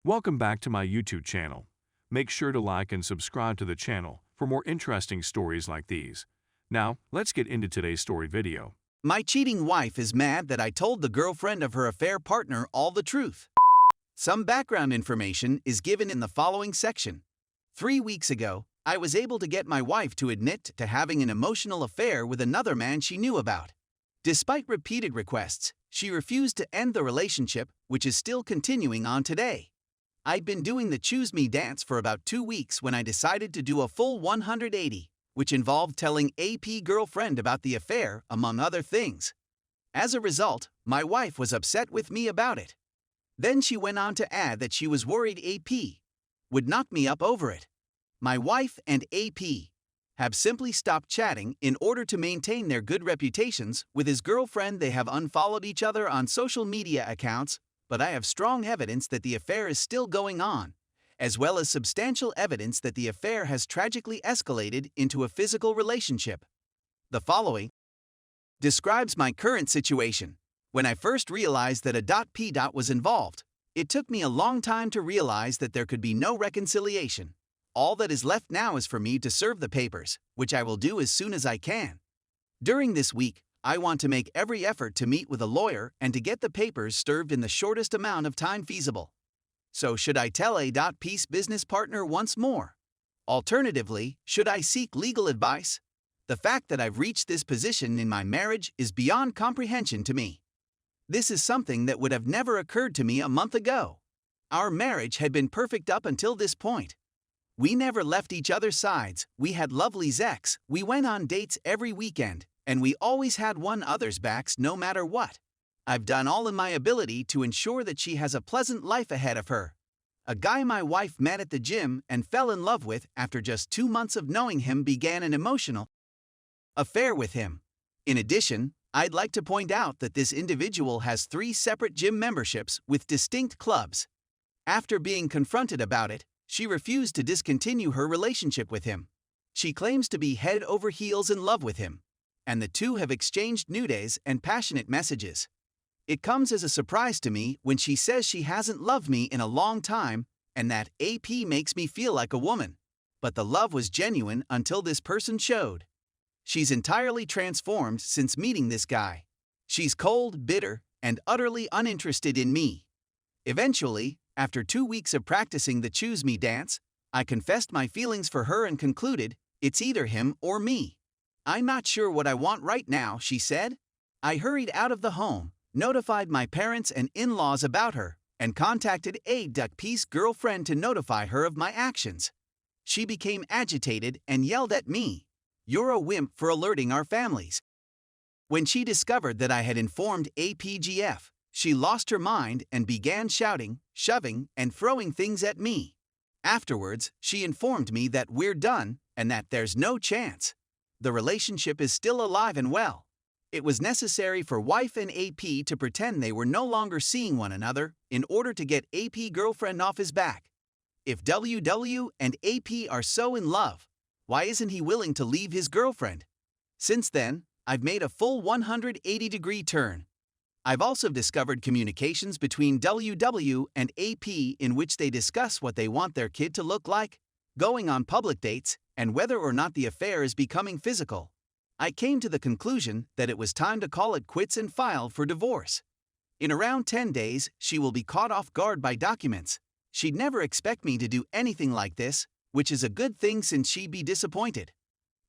Welcome back to my YouTube channel. Make sure to like and subscribe to the channel for more interesting stories like these. Now, let's get into today's story video. My cheating wife is mad that I told the girlfriend of her affair partner all the truth. Some background information is given in the following section. 3 weeks ago, I was able to get my wife to admit to having an emotional affair with another man she knew about. Despite repeated requests, she refused to end the relationship, which is still continuing on today. I'd been doing the Choose Me dance for about 2 weeks when I decided to do a full 180, which involved telling AP girlfriend about the affair, among other things. As a result, my wife was upset with me about it. Then she went on to add that she was worried AP would knock me up over it. My wife and AP have simply stopped chatting in order to maintain their good reputations. With his girlfriend, they have unfollowed each other on social media accounts, but I have strong evidence that the affair is still going on, as well as substantial evidence that the affair has tragically escalated into a physical relationship. The following describes my current situation. When I first realized that a .p. was involved, it took me a long time to realize that there could be no reconciliation. All that is left now is for me to serve the papers, which I will do as soon as I can. During this week, I want to make every effort to meet with a lawyer and to get the papers served in the shortest amount of time feasible. So should I tell a.p.'s business partner once more? Alternatively, should I seek legal advice? The fact that I've reached this position in my marriage is beyond comprehension to me. This is something that would have never occurred to me a month ago. Our marriage had been perfect up until this point. We never left each other's sides, we had lovely sex, we went on dates every weekend, and we always had one another's backs no matter what. I've done all in my ability to ensure that she has a pleasant life ahead of her. A guy my wife met at the gym and fell in love with after just 2 months of knowing him began an emotional affair with him. In addition, I'd like to point out that this individual has 3 separate gym memberships with distinct clubs. After being confronted about it, she refused to discontinue her relationship with him. She claims to be head over heels in love with him, and the two have exchanged nudes and passionate messages. It comes as a surprise to me when she says she hasn't loved me in a long time and that AP makes me feel like a woman. But the love was genuine until this person showed. She's entirely transformed since meeting this guy. She's cold, bitter, and utterly uninterested in me. Eventually, after 2 weeks of practicing the Choose Me dance, I confessed my feelings for her and concluded, it's either him or me. I'm not sure what I want right now, she said. I hurried out of the home, notified my parents and in-laws about her, and contacted a.p.'s girlfriend to notify her of my actions. She became agitated and yelled at me, "You're a wimp for alerting our families." When she discovered that I had informed APGF, she lost her mind and began shouting, shoving, and throwing things at me. Afterwards, she informed me that we're done and that there's no chance. The relationship is still alive and well. It was necessary for wife and AP to pretend they were no longer seeing one another in order to get AP girlfriend off his back. If WW and AP are so in love, why isn't he willing to leave his girlfriend? Since then, I've made a full 180-degree turn. I've also discovered communications between WW and AP in which they discuss what they want their kid to look like, going on public dates, and whether or not the affair is becoming physical. I came to the conclusion that it was time to call it quits and file for divorce. In around 10 days, she will be caught off guard by documents. She'd never expect me to do anything like this, which is a good thing since she'd be disappointed.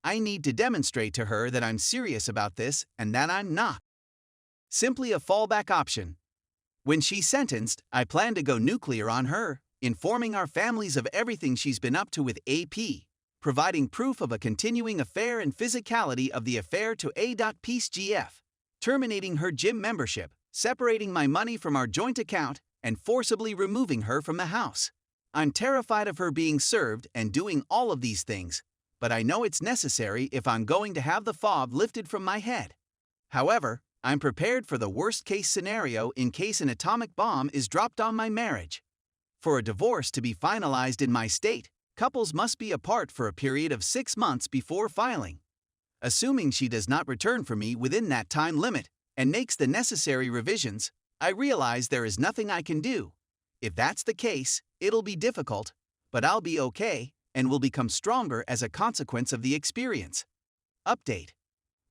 I need to demonstrate to her that I'm serious about this and that I'm not simply a fallback option. When she's sentenced, I plan to go nuclear on her, informing our families of everything she's been up to with AP, providing proof of a continuing affair and physicality of the affair to a.p.'s GF, terminating her gym membership, separating my money from our joint account, and forcibly removing her from the house. I'm terrified of her being served and doing all of these things, but I know it's necessary if I'm going to have the fog lifted from my head. However, I'm prepared for the worst-case scenario in case an atomic bomb is dropped on my marriage. For a divorce to be finalized in my state, couples must be apart for a period of 6 months before filing. Assuming she does not return for me within that time limit and makes the necessary revisions, I realize there is nothing I can do. If that's the case, It'll be difficult, but I'll be okay and will become stronger as a consequence of the experience. Update.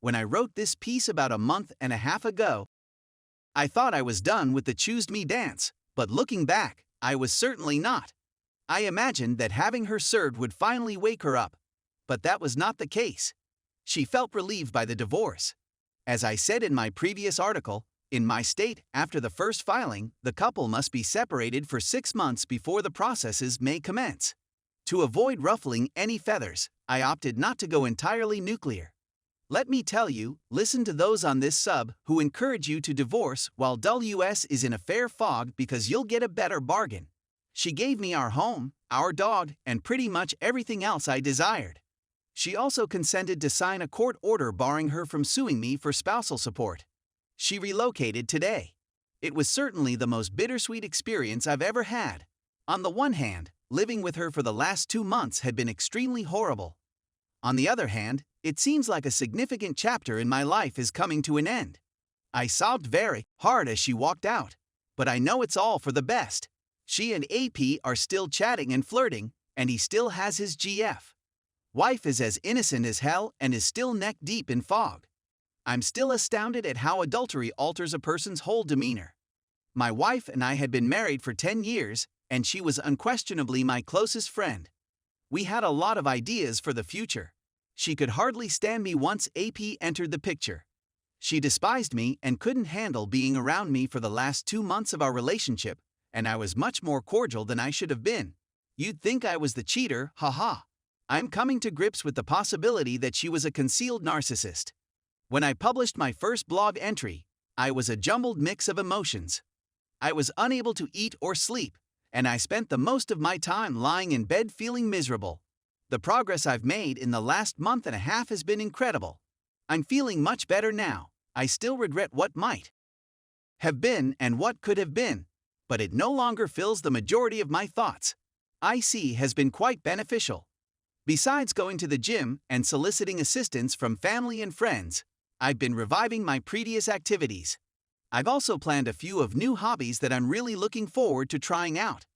When I wrote this piece about a month and a half ago, I thought I was done with the Choose Me dance, but looking back, I was certainly not. I imagined that having her served would finally wake her up, but that was not the case. She felt relieved by the divorce. As I said in my previous article, in my state, after the first filing, the couple must be separated for 6 months before the processes may commence. To avoid ruffling any feathers, I opted not to go entirely nuclear. Let me tell you, listen to those on this sub who encourage you to divorce while WS is in a fair fog because you'll get a better bargain. She gave me our home, our dog, and pretty much everything else I desired. She also consented to sign a court order barring her from suing me for spousal support. She relocated today. It was certainly the most bittersweet experience I've ever had. On the one hand, living with her for the last 2 months had been extremely horrible. On the other hand, it seems like a significant chapter in my life is coming to an end. I sobbed very hard as she walked out, but I know it's all for the best. She and AP are still chatting and flirting, and he still has his GF. Wife is as innocent as hell and is still neck deep in fog. I'm still astounded at how adultery alters a person's whole demeanor. My wife and I had been married for 10 years, and she was unquestionably my closest friend. We had a lot of ideas for the future. She could hardly stand me once AP entered the picture. She despised me and couldn't handle being around me for the last 2 months of our relationship, and I was much more cordial than I should have been. You'd think I was the cheater, haha. I'm coming to grips with the possibility that she was a concealed narcissist. When I published my first blog entry, I was a jumbled mix of emotions. I was unable to eat or sleep, and I spent the most of my time lying in bed feeling miserable. The progress I've made in the last month and a half has been incredible. I'm feeling much better now. I still regret what might have been and what could have been, but it no longer fills the majority of my thoughts. IC has been quite beneficial. Besides going to the gym and soliciting assistance from family and friends, I've been reviving my previous activities. I've also planned a few of new hobbies that I'm really looking forward to trying out.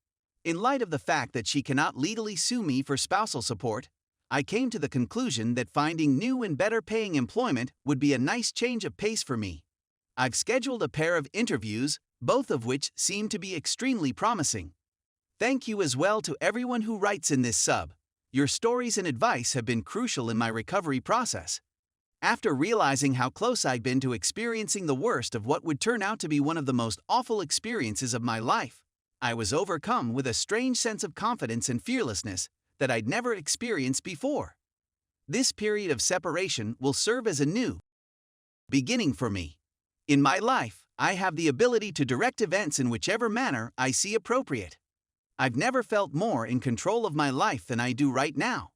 In light of the fact that she cannot legally sue me for spousal support, I came to the conclusion that finding new and better paying employment would be a nice change of pace for me. I've scheduled a pair of interviews, both of which seem to be extremely promising. Thank you as well to everyone who writes in this sub. Your stories and advice have been crucial in my recovery process. After realizing how close I'd been to experiencing the worst of what would turn out to be one of the most awful experiences of my life, I was overcome with a strange sense of confidence and fearlessness that I'd never experienced before. This period of separation will serve as a new beginning for me. In my life, I have the ability to direct events in whichever manner I see appropriate. I've never felt more in control of my life than I do right now.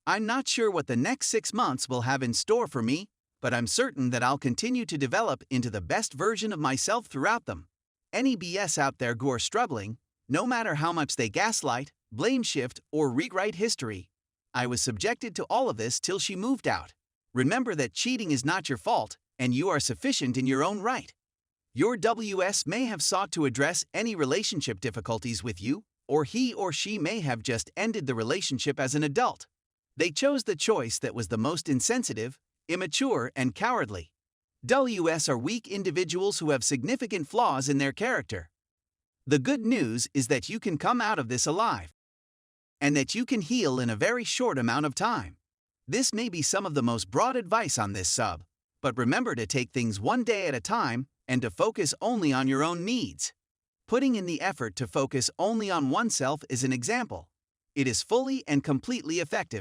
I'm not sure what the next 6 months will have in store for me, but I'm certain that I'll continue to develop into the best version of myself throughout them. Any BS out there who are struggling, no matter how much they gaslight, blame shift, or rewrite history. I was subjected to all of this till she moved out. Remember that cheating is not your fault, and you are sufficient in your own right. Your WS may have sought to address any relationship difficulties with you, or he or she may have just ended the relationship as an adult. They chose the choice that was the most insensitive, immature, and cowardly. WS are weak individuals who have significant flaws in their character. The good news is that you can come out of this alive, and that you can heal in a very short amount of time. This may be some of the most broad advice on this sub, but remember to take things one day at a time and to focus only on your own needs. Putting in the effort to focus only on oneself is an example. It is fully and completely effective.